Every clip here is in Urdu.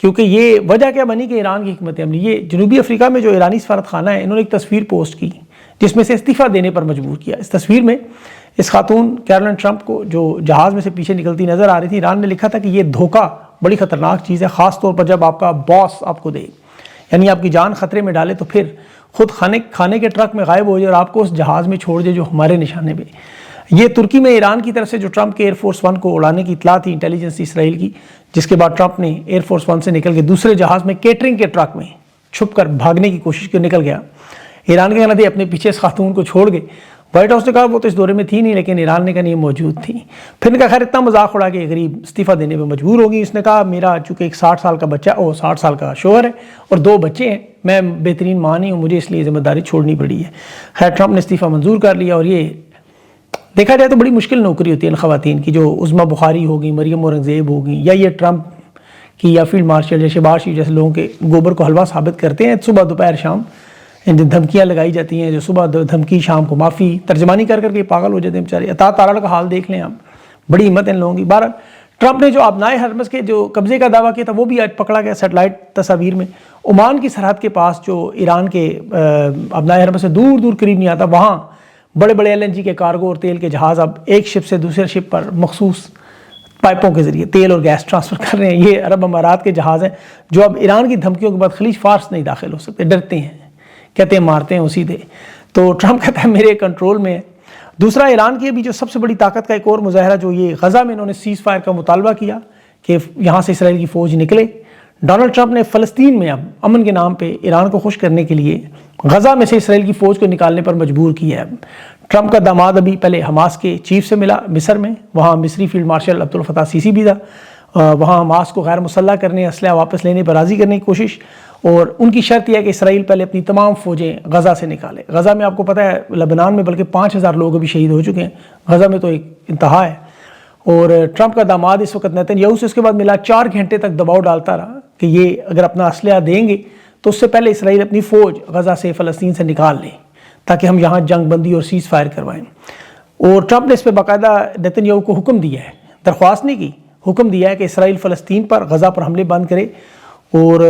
کیونکہ یہ وجہ کیا بنی کہ ایران کی حکمت عملی، یہ جنوبی افریقہ میں جو ایرانی سفارت خانہ ہے انہوں نے ایک تصویر پوسٹ کی جس میں سے استعفیٰ دینے پر مجبور کیا۔ اس تصویر میں اس خاتون کیرولین ٹرمپ کو جو جہاز میں سے پیچھے نکلتی نظر آ رہی تھی، ایران نے لکھا تھا کہ یہ دھوکہ بڑی خطرناک چیز ہے، خاص طور پر جب آپ کا باس آپ کو دے، یعنی آپ کی جان خطرے میں ڈالے تو پھر خود کھانے کے ٹرک میں غائب ہو جائے اور آپ کو اس جہاز میں چھوڑ دے جو ہمارے نشانے پہ۔ یہ ترکی میں ایران کی طرف سے جو ٹرمپ کے ایئر فورس ون کو اڑانے کی اطلاع تھی انٹیلیجنس اسرائیل کی، جس کے بعد ٹرمپ نے ایئر فورس ون سے نکل کے دوسرے جہاز میں کیٹرنگ کے ٹرک میں چھپ کر بھاگنے کی کوشش کی، نکل گیا۔ ایران کے کہنا اپنے پیچھے اس خاتون کو چھوڑ گئے۔ وائٹ ہاؤس نے کہا وہ تو اس دورے میں تھی نہیں، لیکن ایران نے کہا نہیں موجود تھی۔ پھر نے کہا خیر اتنا مذاق اڑا کے غریب استعفیٰ دینے پہ مجبور ہوگی۔ اس نے کہا میرا چونکہ ایک 60 سال کا بچہ 60 سال کا شوہر ہے اور 2 بچے ہیں، میں بہترین ماں نہیں ہوں، مجھے اس لیے ذمہ داری چھوڑنی پڑی ہے۔ خیر ٹرمپ نے استعفیٰ منظور کر لیا، اور یہ دیکھا جائے تو بڑی مشکل نوکری ہوتی ہے ان خواتین کی، جو عظمیٰ بخاری ہوگی، مریم اورنگزیب ہوگی، یا یہ ٹرمپ کی یا فیلڈ مارشل یا شہباز شریف جیسے لوگوں کے گوبر کو حلوہ ثابت کرتے ہیں، صبح دوپہر شام دھمکیاں لگائی جاتی ہیں، جو صبح دھمکی شام کو معافی، ترجمانی کر کے پاگل ہو جاتے ہیں بیچارے۔ عطا تارڑ کا حال دیکھ لیں آپ، بڑی ہمت ہے ان لوگوں کی۔ بہرحال ٹرمپ نے جو ابنائے ہرمز کے جو قبضے کا دعویٰ کیا تھا وہ بھی آج پکڑا گیا سیٹلائٹ تصاویر میں۔ عمان کی سرحد کے پاس جو ایران کے ابنائے ہرمز سے دور دور قریب نہیں آتا، وہاں بڑے بڑے LNG کے کارگو اور تیل کے جہاز اب ایک شپ سے دوسرے شپ پر مخصوص پائپوں کے ذریعے تیل اور گیس ٹرانسفر کر رہے ہیں۔ یہ عرب امارات کے جہاز ہیں جو اب ایران کی دھمکیوں کے بعد خلیج فارس نہیں داخل ہو سکتے، ڈرتے ہیں، کہتے ہیں مارتے ہیں اسی دے۔ تو ٹرمپ کہتا ہے میرے کنٹرول میں ہے۔ دوسرا ایران کی ابھی جو سب سے بڑی طاقت کا ایک اور مظاہرہ جو یہ غزہ میں انہوں نے سیز فائر کا مطالبہ کیا کہ یہاں سے اسرائیل کی فوج نکلے۔ ڈونلڈ ٹرمپ نے فلسطین میں اب امن کے نام پہ ایران کو خوش کرنے کے لیے غزہ میں سے اسرائیل کی فوج کو نکالنے پر مجبور کیا ہے۔ ٹرمپ کا داماد ابھی پہلے حماس کے چیف سے ملا مصر میں، وہاں مصری فیلڈ مارشل عبد الفتاح سیسی بھی تھا، وہاں حماس کو غیر مسلح کرنے، اسلحہ واپس لینے پر راضی کرنے کی کوشش، اور ان کی شرط یہ ہے کہ اسرائیل پہلے اپنی تمام فوجیں غزہ سے نکالے۔ غزہ میں آپ کو پتہ ہے لبنان میں بلکہ 5000 لوگ ابھی شہید ہو چکے ہیں، غزہ میں تو ایک انتہا ہے۔ اور ٹرمپ کا داماد اس وقت نیتن یاہو سے اس کے بعد ملا 4 گھنٹے تک دباؤ ڈالتا رہا کہ یہ اگر اپنا اسلحہ دیں گے تو اس سے پہلے اسرائیل اپنی فوج غزہ سے فلسطین سے نکال لیں تاکہ ہم یہاں جنگ بندی اور سیز فائر کروائیں۔ اور ٹرمپ نے اس پہ باقاعدہ نیتن یاہو کو حکم دیا ہے، درخواست نہیں کی، حکم دیا ہے کہ اسرائیل فلسطین پر غزہ پر حملے بند کرے اور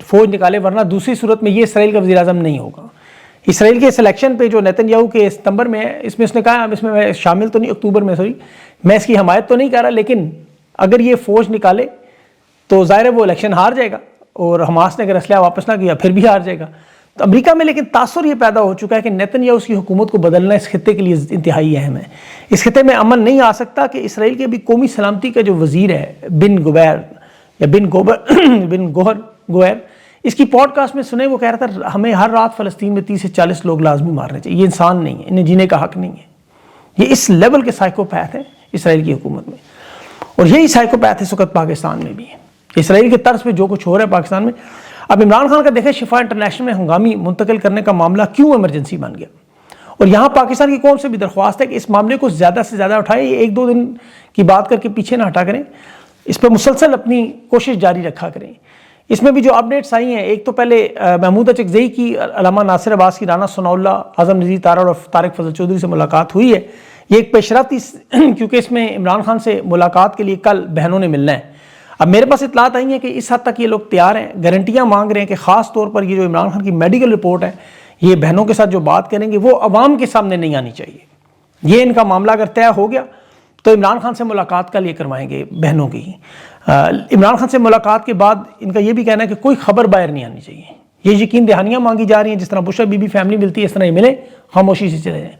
فوج نکالے، ورنہ دوسری صورت میں یہ اسرائیل کا وزیر اعظم نہیں ہوگا۔ اسرائیل کے سلیکشن پہ جو نیتن یاہو کے ستمبر میں ہے، اس میں اس نے کہا اس میں میں شامل تو نہیں، اکتوبر میں سوری، میں اس کی حمایت تو نہیں کر رہا، لیکن اگر یہ فوج نکالے تو ظاہر ہے وہ الیکشن ہار جائے گا، اور حماس نے اگر اسلحہ واپس نہ کیا پھر بھی ہار جائے گا۔ تو امریکہ میں لیکن تاثر یہ پیدا ہو چکا ہے کہ نیتن یاہو کی حکومت کو بدلنا اس خطے کے لیے انتہائی اہم ہے۔ اس خطے میں امن نہیں آ سکتا کہ اسرائیل کے ابھی قومی سلامتی کا جو وزیر ہے بن گوئر، اس کی پوڈ کاسٹ میں سنے، وہ کہہ رہا تھا ہمیں ہر رات فلسطین میں 30 سے 40 لوگ لازمی مارنے چاہیے، یہ انسان نہیں ہے، انہیں جینے کا حق نہیں ہے۔ یہ اس لیول کے سائیکوپیتھ ہیں اسرائیل کی حکومت میں، اور یہی سائیکوپیتھ اس وقت پاکستان میں بھی ہے۔ اسرائیل کے طرز پہ جو کچھ ہو رہا ہے پاکستان میں، اب عمران خان کا دیکھیں شفا انٹرنیشنل میں ہنگامی منتقل کرنے کا معاملہ کیوں ایمرجنسی بن گیا، اور یہاں پاکستان کی قوم سے بھی درخواست ہے کہ اس معاملے کو زیادہ سے زیادہ اٹھائیں، یہ 1-2 دن کی بات کر کے پیچھے نہ ہٹا کریں، اس پہ مسلسل اپنی کوشش جاری رکھا کریں۔ اس میں بھی جو اپڈیٹس آئی ہیں، ایک تو پہلے محمود اچکزئی کی علامہ ناصر عباس کی رانا ثناء اللہ، اعظم نذیر تارڑ اور طارق فضل چودھری سے ملاقات ہوئی ہے۔ یہ ایک پیشرفت کیونکہ اس میں عمران خان سے ملاقات کے لیے کل بہنوں نے ملنا ہے۔ اب میرے پاس اطلاعات آئی ہیں کہ اس حد تک یہ لوگ تیار ہیں، گارنٹیاں مانگ رہے ہیں کہ خاص طور پر یہ جو عمران خان کی میڈیکل رپورٹ ہے، یہ بہنوں کے ساتھ جو بات کریں گے وہ عوام کے سامنے نہیں آنی چاہیے۔ یہ ان کا معاملہ اگر طے ہو گیا تو عمران خان سے ملاقات کا لیے کروائیں گے بہنوں کی۔ عمران خان سے ملاقات کے بعد ان کا یہ بھی کہنا ہے کہ کوئی خبر باہر نہیں آنی چاہیے۔ یہ یقین دہانیاں مانگی جا رہی ہیں، جس طرح بشرا بی بی فیملی ملتی ہے اس طرح یہ ملے، خاموشی سے چلے جائیں۔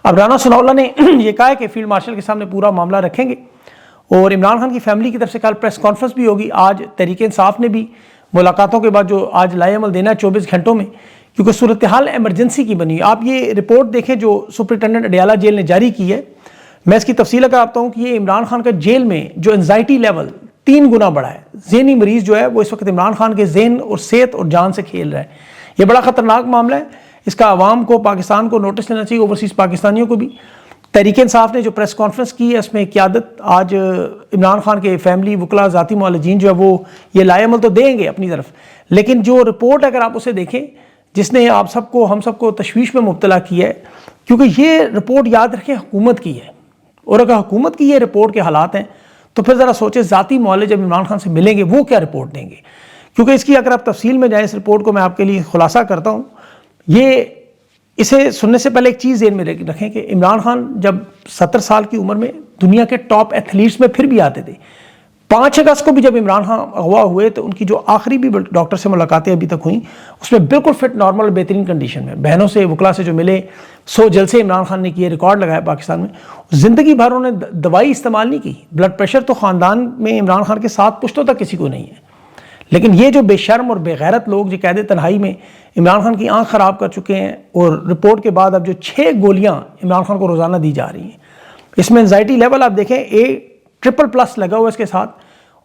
اب رانا ثناء اللہ نے یہ کہا ہے کہ فیلڈ مارشل کے سامنے پورا معاملہ رکھیں گے، اور عمران خان کی فیملی کی طرف سے کل پریس کانفرنس بھی ہوگی۔ آج تحریک انصاف نے بھی ملاقاتوں کے بعد جو آج لائے عمل دینا ہے 24 گھنٹوں میں، کیونکہ صورتحال ایمرجنسی کی بنی ہے۔ آپ یہ رپورٹ دیکھیں جو سپرنٹینڈنٹ اڈیالہ جیل نے جاری کی ہے، میں اس کی تفصیل کا آپ ہوں کہ یہ عمران خان کا جیل میں جو انزائٹی لیول 3 گنا بڑھا ہے، ذہنی مریض جو ہے وہ اس وقت عمران خان کے ذہن اور صحت اور جان سے کھیل رہا ہے۔ یہ بڑا خطرناک معاملہ ہے، اس کا عوام کو، پاکستان کو نوٹس لینا چاہیے، اوورسیز پاکستانیوں کو بھی۔ تحریک انصاف نے جو پریس کانفرنس کی ہے اس میں قیادت آج عمران خان کے فیملی وکلا ذاتی معالجین جو ہے وہ یہ لائے عمل تو دیں گے اپنی طرف، لیکن جو رپورٹ اگر آپ اسے دیکھیں جس نے آپ سب کو، ہم سب کو تشویش میں مبتلا کیا ہے، کیونکہ یہ رپورٹ یاد رکھیں حکومت کی ہے، اور اگر حکومت کی یہ رپورٹ کے حالات ہیں تو پھر ذرا سوچیں ذاتی معالج جب عمران خان سے ملیں گے وہ کیا رپورٹ دیں گے۔ کیونکہ اس کی اگر آپ تفصیل میں جائیں، اس رپورٹ کو میں آپ کے لیے خلاصہ کرتا ہوں. اسے سننے سے پہلے ایک چیز ذہن میں رکھیں کہ عمران خان جب 70 سال کی عمر میں دنیا کے ٹاپ ایتھلیٹس میں پھر بھی آتے تھے. 5 اگست کو بھی جب عمران خان اغوا ہوئے تو ان کی جو آخری بھی ڈاکٹر سے ملاقاتیں ابھی تک ہوئیں، اس میں بالکل فٹ، نارمل، بہترین کنڈیشن میں، بہنوں سے، وکلا سے جو ملے، 100 جلسے عمران خان نے کیے، ریکارڈ لگایا پاکستان میں. زندگی بھر انہوں نے دوائی استعمال نہیں کی. بلڈ پریشر تو خاندان میں عمران خان کے 7 پشتوں تک کسی کو نہیں ہے. لیکن یہ جو بے شرم اور بے غیرت لوگ جو قید تنہائی میں عمران خان کی آنکھ خراب کر چکے ہیں، اور رپورٹ کے بعد اب جو 6 گولیاں عمران خان کو روزانہ دی جا رہی ہیں، اس میں انزائٹی لیول آپ دیکھیں A++ لگا ہوا اس کے ساتھ.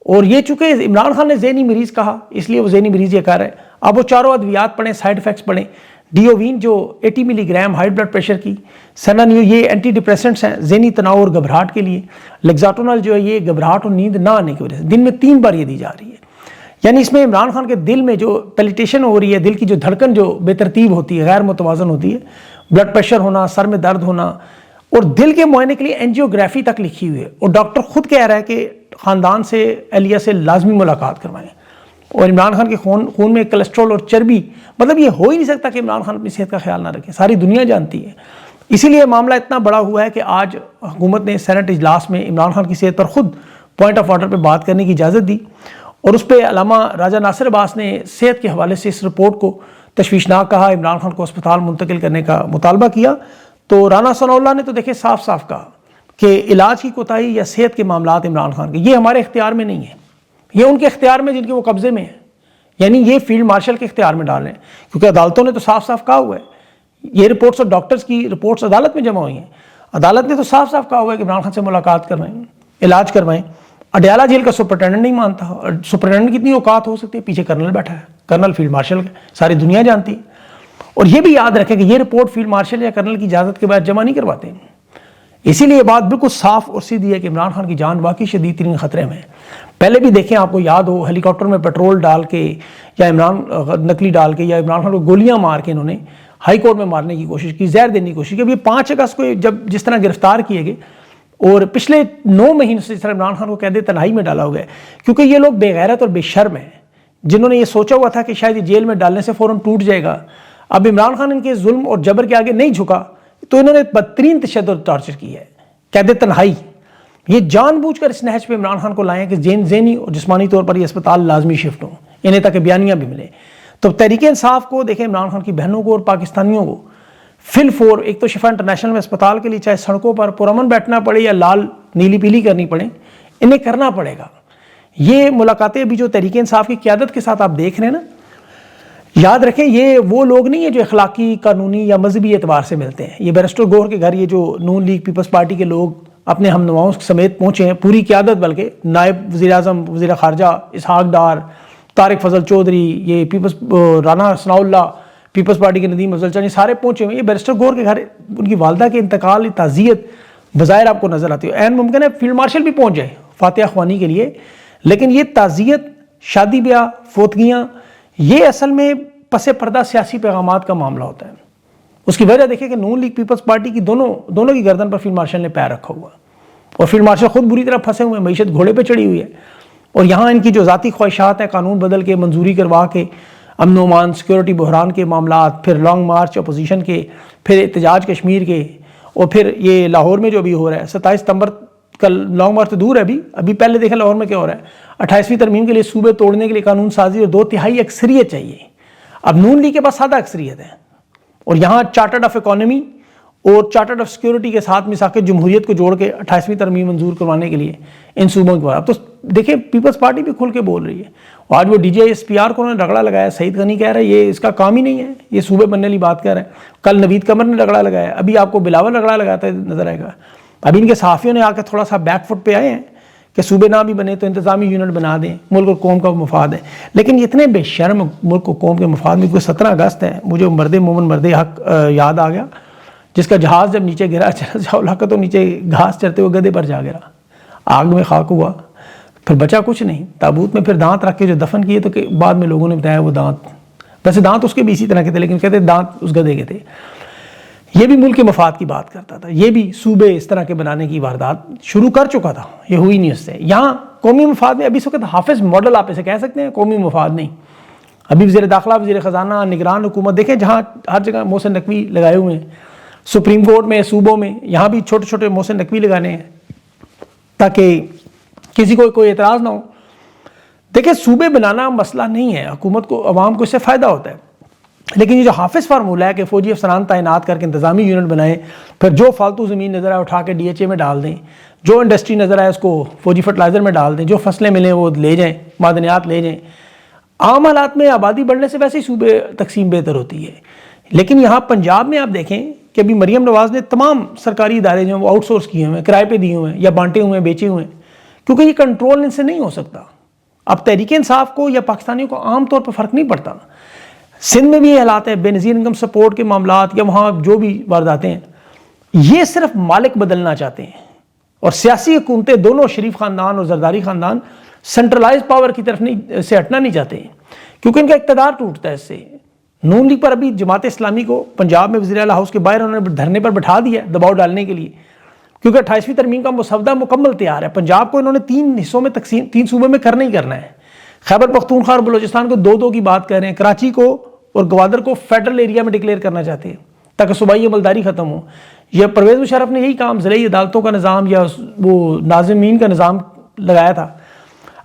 اور یہ چونکہ عمران خان نے ذہنی مریض کہا، اس لیے وہ ذہنی مریض یہ کہہ رہے ہیں. اب وہ چاروں ادویات پڑھیں، سائیڈ ایفیکٹس پڑھیں. ڈیووین جو 80 ملی گرام ہائی بلڈ پریشر کی، سینانیو یہ اینٹی ڈپریسنٹس ہیں ذہنی تناؤ اور گھبراہٹ کے لیے. لیگزاٹونل جو ہے یہ گھبراہٹ اور نیند نہ آنے کی وجہ سے دن میں 3 بار یہ دی جا رہی ہے. یعنی اس میں عمران خان کے دل میں جو پیلیٹیشن ہو رہی ہے، دل کی جو دھڑکن جو بے ترتیب ہوتی ہے، غیر متوازن ہوتی ہے، بلڈ پریشر ہونا، سر میں درد ہونا، اور دل کے معائنے کے لیے اینجیوگرافی تک لکھی ہوئی ہے. اور ڈاکٹر خود کہہ رہا ہے کہ خاندان سے، اہلیہ سے لازمی ملاقات کروائیں. اور عمران خان کے خون میں کولیسٹرول اور چربی، مطلب یہ ہو ہی نہیں سکتا کہ عمران خان اپنی صحت کا خیال نہ رکھے. ساری دنیا جانتی ہے. اسی لیے معاملہ اتنا بڑا ہوا ہے کہ آج حکومت نے سینٹ اجلاس میں عمران خان کی صحت پر خود پوائنٹ آف آرڈر پہ بات کرنے کی اجازت دی. اور اس پہ علامہ راجہ ناصر عباس نے صحت کے حوالے سے اس رپورٹ کو تشویشناک کہا، عمران خان کو اسپتال منتقل کرنے کا مطالبہ کیا. تو رانا ثناء اللہ نے تو دیکھیں صاف صاف کہا کہ علاج کی کوتاہی یا صحت کے معاملات عمران خان کے، یہ ہمارے اختیار میں نہیں ہے، یہ ان کے اختیار میں جن کے وہ قبضے میں ہیں. یعنی یہ فیلڈ مارشل کے اختیار میں ڈال رہے ہیں، کیونکہ عدالتوں نے تو صاف صاف کہا ہوا ہے. یہ رپورٹس اور ڈاکٹرز کی رپورٹس عدالت میں جمع ہوئی ہیں. عدالت نے تو صاف صاف کہا ہوا ہے کہ عمران خان سے ملاقات کروائیں، علاج کروائیں. اڈیالہ جیل کا سپرنٹینڈنٹ نہیں مانتا. اور سپرنٹینڈنٹ کی اتنی اوقات ہو سکتی ہے، پیچھے کرنل بیٹھا ہے، کرنل فیلڈ مارشل کا، ساری دنیا جانتی ہے. اور یہ بھی یاد رکھیں کہ یہ رپورٹ فیلڈ مارشل یا کرنل کی اجازت کے بعد جمع نہیں کرواتے ہیں. اسی لیے یہ بات بالکل صاف اور سیدھی ہے کہ عمران خان کی جان واقعی شدید ترین خطرے میں ہے. پہلے بھی دیکھیں، آپ کو یاد ہو، ہیلی کاپٹر میں پیٹرول ڈال کے یا نکلی ڈال کے یا عمران خان کو گولیاں مار کے انہوں نے ہائی کورٹ میں مارنے کی کوشش کی، زہر دینے کی کوشش کی. اب یہ 5 اگست کو جس طرح گرفتار کیے گئے، اور پچھلے 9 مہینوں سے اس طرح عمران خان کو قید تنہائی میں ڈالا ہوا ہے، کیونکہ یہ لوگ بے غیرت اور بے شرم ہیں جنہوں نے یہ سوچا ہوا تھا کہ شاید یہ جیل میں ڈالنے سے فوراً ٹوٹ جائے گا. اب عمران خان ان کے ظلم اور جبر کے آگے نہیں جھکا تو انہوں نے بدترین تشدد اور ٹارچر کی ہے، قید تنہائی. یہ جان بوجھ کر اس نہج پہ عمران خان کو لائیں کہ ذہنی اور جسمانی طور پر یہ اسپتال لازمی شفٹ ہوں، انہیں تک بیانیاں بھی ملے. تو تحریک انصاف کو دیکھیں، عمران خان کی بہنوں کو اور پاکستانیوں کو فل فور، ایک تو شفا انٹرنیشنل میں اسپتال کے لیے چاہے سڑکوں پر پرامن بیٹھنا پڑے یا لال نیلی پیلی کرنی پڑے، انہیں کرنا پڑے گا. یہ ملاقاتیں ابھی جو تحریک انصاف کی قیادت کے ساتھ آپ دیکھ رہے ہیں نا، یاد رکھیں یہ وہ لوگ نہیں ہیں جو اخلاقی، قانونی یا مذہبی اعتبار سے ملتے ہیں. یہ بیرسٹر گوہر کے گھر یہ جو نون لیگ پیپلز پارٹی کے لوگ اپنے ہم نواؤں سمیت پہنچے ہیں، پوری قیادت، بلکہ نائب وزیر اعظم، وزیر خارجہ اسحاق ڈار، طارق فضل چودھری، یہ رانا ثناء اللہ، پیپلز پارٹی کے ندیم افضل چانی، سارے پہنچے ہوئے. یہ بیرسٹر گوہر کے گھر ان کی والدہ کے انتقال، تعزیت بظاہر آپ کو نظر آتی ہے. عین ممکن ہے فیلڈ مارشل بھی پہنچ جائے فاتحہ خوانی کے لیے، لیکن یہ تعزیت، شادی بیاہ، فوتگیاں، یہ اصل میں پس پردہ سیاسی پیغامات کا معاملہ ہوتا ہے. اس کی وجہ دیکھیں کہ نون لیگ پیپلز پارٹی کی دونوں کی گردن پر فیلڈ مارشل نے پیر رکھا ہوا، اور فیلڈ مارشل خود بری طرح پھنسے ہوئے ہیں، معیشت گھوڑے پہ چڑھی ہوئی ہے. اور یہاں ان کی جو ذاتی خواہشات ہیں، قانون بدل کے، منظوری کروا کے، امن و امان، سیکورٹی بحران کے معاملات، پھر لانگ مارچ اپوزیشن کے، پھر احتجاج کشمیر کے، اور پھر یہ لاہور میں جو ابھی ہو رہا ہے 27 ستمبر، کل لانگ مارچ تو دور ہے، ابھی پہلے دیکھیں لاہور میں کیا ہو رہا ہے. 28ویں ترمیم کے لیے صوبے توڑنے کے لیے قانون سازی اور 2/3 اکثریت چاہیے. اب نون لیگ کے پاس سادہ اکثریت ہے، اور یہاں چارٹرڈ آف اکانومی اور چارٹرڈ آف سیکورٹی کے ساتھ میثاق جمہوریت کو جوڑ کے 28ویں ترمیم منظور کروانے کے لیے ان صوبوں کے بعد. اب تو دیکھیں پیپلز پارٹی بھی کھل کے بول رہی ہے. آج وہ DGISPR کو انہوں نے رگڑا لگایا. سعید غنی کہہ رہا ہے یہ اس کا کام ہی نہیں ہے، یہ صوبے بننے والی بات کہہ رہے ہیں. کل نوید قمر نے رگڑا لگایا، ابھی آپ کو بلاول رگڑا لگاتا ہے نظر آئے گا. ابھی ان کے صحافیوں نے آ کے تھوڑا سا بیک فٹ پہ آئے ہیں کہ صوبے نہ بھی بنے تو انتظامی یونٹ بنا دیں، ملک اور قوم کا مفاد ہے. لیکن یہ اتنے بے شرم ملک و قوم کے مفاد میں. کوئی 17 اگست ہے، مجھے مرد مومن مرد حق یاد آ گیا، جس کا جہاز جب نیچے گرا تو نیچے گھاس چرتے ہوئے گدھے پر جا گرا، آگ میں خاک ہوا، پھر بچا کچھ نہیں. تابوت میں پھر دانت رکھ کے جو دفن کیے تو بعد میں لوگوں نے بتایا وہ دانت، ویسے دانت اس کے بھی اسی طرح کے تھے لیکن کہتے دانت اس گدھے کے تھے. یہ بھی ملک کے مفاد کی بات کرتا تھا، یہ بھی صوبے اس طرح کے بنانے کی واردات شروع کر چکا تھا، یہ ہوئی نہیں اس سے. یہاں قومی مفاد میں ابھی اس وقت حافظ ماڈل آپ اسے کہہ سکتے ہیں، قومی مفاد نہیں. ابھی وزیر داخلہ، وزیر خزانہ، نگران حکومت دیکھیں جہاں ہر جگہ محسن نقوی لگائے ہوئے ہیں، سپریم کورٹ میں، صوبوں میں، یہاں بھی چھوٹے چھوٹے محسن نقوی لگانے ہیں تاکہ کسی کو کوئی اعتراض نہ ہو. دیکھیں صوبے بنانا مسئلہ نہیں ہے، حکومت کو، عوام کو اس سے فائدہ ہوتا ہے، لیکن یہ جو حافظ فارمولہ ہے کہ فوجی افسران تعینات کر کے انتظامی یونٹ بنائیں، پھر جو فالتو زمین نظر آئے اٹھا کے ڈی ایچ اے میں ڈال دیں، جو انڈسٹری نظر آئے اس کو فوجی فرٹیلائزر میں ڈال دیں، جو فصلیں ملیں وہ لے جائیں، معدنیات لے جائیں. عام حالات میں آبادی بڑھنے سے ویسے ہی صوبے تقسیم بہتر ہوتی ہے، لیکن یہاں پنجاب میں آپ دیکھیں کہ ابھی مریم نواز نے تمام سرکاری ادارے جو ہیں وہ آؤٹ سورس کیے ہوئے ہیں، کرائے پہ دیے ہوئے ہیں یا بانٹے ہوئے ہیں، بیچے ہوئے ہیں، کیونکہ یہ کنٹرول ان سے نہیں ہو سکتا. اب تحریک انصاف کو یا پاکستانیوں کو عام طور پر فرق نہیں پڑتا. سندھ میں بھی یہ حالات ہے، بے نظیر انکم سپورٹ کے معاملات یا وہاں جو بھی وارداتیں ہیں، یہ صرف مالک بدلنا چاہتے ہیں اور سیاسی حکومتیں دونوں، شریف خاندان اور زرداری خاندان، سینٹرلائز پاور کی طرف سے ہٹنا نہیں چاہتے ہیں کیونکہ ان کا اقتدار ٹوٹتا ہے اس سے. نون لیگ پر ابھی جماعت اسلامی کو پنجاب میں وزیر اعلیٰ ہاؤس کے باہر انہوں نے دھرنے پر بٹھا دیا دباؤ ڈالنے کے لیے، کیونکہ 28ویں ترمیم کا مسودہ مکمل تیار ہے. پنجاب کو انہوں نے 3 حصوں میں تقسیم، 3 صوبے میں کرنا ہی کرنا ہے. خیبر پختونخوا اور بلوچستان کو 2-2 کی بات کر رہے ہیں. کراچی کو اور گوادر کو فیڈرل ایریا میں ڈکلیئر کرنا چاہتے ہیں تاکہ صوبائی عملداری ختم ہو. یہ پرویز مشرف نے یہی کام ضلعی عدالتوں کا نظام یا وہ ناظمین کا نظام لگایا تھا.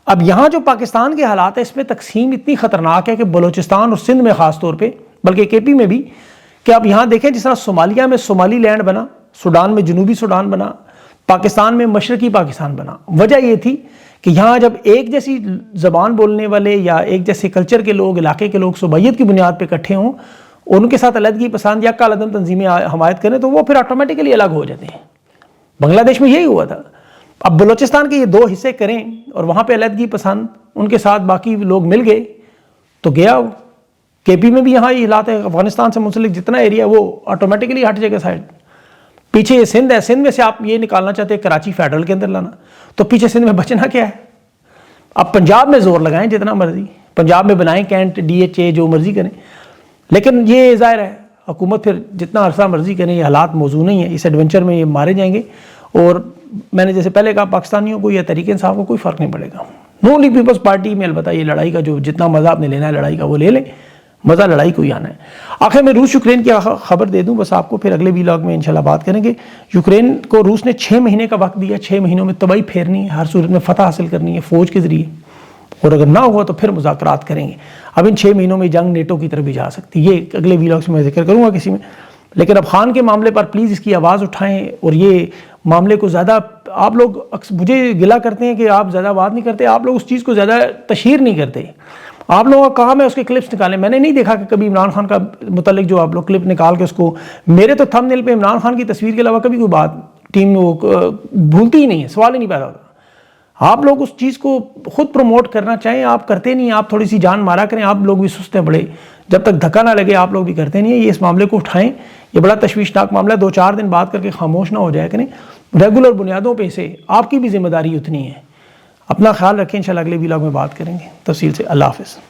اب یہاں جو پاکستان کے حالات ہیں اس میں تقسیم اتنی خطرناک ہے کہ بلوچستان اور سندھ میں خاص طور پہ، بلکہ کے پی میں بھی، کہ آپ یہاں دیکھیں جس طرح صومالیہ میں سومالی لینڈ بنا، سوڈان میں جنوبی سوڈان بنا، پاکستان میں مشرقی پاکستان بنا. وجہ یہ تھی کہ یہاں جب ایک جیسی زبان بولنے والے یا ایک جیسے کلچر کے لوگ، علاقے کے لوگ صوبائیت کی بنیاد پہ اکٹھے ہوں، ان کے ساتھ علیحدگی پسند یا کالعدم تنظیمیں حمایت کریں تو وہ پھر آٹومیٹکلی الگ ہو جاتے ہیں. بنگلہ دیش میں یہی ہوا تھا. اب بلوچستان کے یہ 2 حصے کریں اور وہاں پہ علیحدگی پسند ان کے ساتھ باقی لوگ مل گئے تو گیا وہ. کے پی میں بھی یہاں یہ حالات ہے، افغانستان سے منسلک جتنا ایریا وہ آٹومیٹکلی ہٹ جائے گا سائڈ. پیچھے یہ سندھ ہے، سندھ میں سے آپ یہ نکالنا چاہتے ہیں کراچی فیڈرل کے اندر لانا، تو پیچھے سندھ میں بچنا کیا ہے؟ اب پنجاب میں زور لگائیں جتنا مرضی، پنجاب میں بنائیں کینٹ، ڈی ایچ اے، جو مرضی کریں، لیکن یہ ظاہر ہے حکومت پھر جتنا عرصہ مرضی کریں، یہ حالات موزوں نہیں ہیں، اس ایڈونچر میں یہ مارے جائیں گے. اور میں نے جیسے پہلے کہا پاکستانیوں کو یا تحریک انصاف کو کوئی فرق نہیں پڑے گا. نون لیگ پیپلز پارٹی میں البتہ یہ لڑائی کا جو جتنا مزہ آپ نے لینا ہے لڑائی کا وہ لے لیں، مزہ لڑائی کو ہی آنا ہے. آخر میں روس یوکرین کی خبر دے دوں بس آپ کو، پھر اگلے ویلاگ میں انشاءاللہ بات کریں گے. یوکرین کو روس نے 6 مہینے کا وقت دیا، 6 مہینوں میں تباہی پھیرنی ہے، ہر صورت میں فتح حاصل کرنی ہے فوج کے ذریعے، اور اگر نہ ہوا تو پھر مذاکرات کریں گے. اب ان 6 مہینوں میں جنگ نیٹو کی طرف بھی جا سکتی ہے، یہ اگلے ویلاگ سے میں ذکر کروں گا کسی میں. لیکن اب خان کے معاملے پر پلیز اس کی آواز اٹھائیں اور یہ معاملے کو زیادہ، آپ لوگ مجھے گلہ کرتے ہیں کہ آپ زیادہ بات نہیں کرتے، آپ لوگ اس چیز کو زیادہ تشہیر نہیں کرتے. آپ لوگوں کا کام ہے اس کے کلپس نکالیں. میں نے نہیں دیکھا کہ کبھی عمران خان کا متعلق جو آپ لوگ کلپ نکال کے اس کو، میرے تو تھمب نیل پہ عمران خان کی تصویر کے علاوہ کبھی کوئی بات ٹیم وہ بھولتی ہی نہیں ہے، سوال ہی نہیں پیدا ہوتا. آپ لوگ اس چیز کو خود پروموٹ کرنا چاہیں، آپ کرتے نہیں. آپ تھوڑی سی جان مارا کریں، آپ لوگ بھی سست ہیں بڑے، جب تک دھکا نہ لگے آپ لوگ بھی کرتے نہیں ہیں. یہ اس معاملے کو اٹھائیں، یہ بڑا تشویشناک معاملہ ہے. 2-4 دن بات کر کے خاموش نہ ہو جایا کریں، ریگولر بنیادوں پہ اسے، آپ کی بھی ذمہ داری اتنی ہے. اپنا خیال رکھیں، انشاءاللہ اگلے ویلاگ میں بات کریں گے تفصیل سے. اللہ حافظ.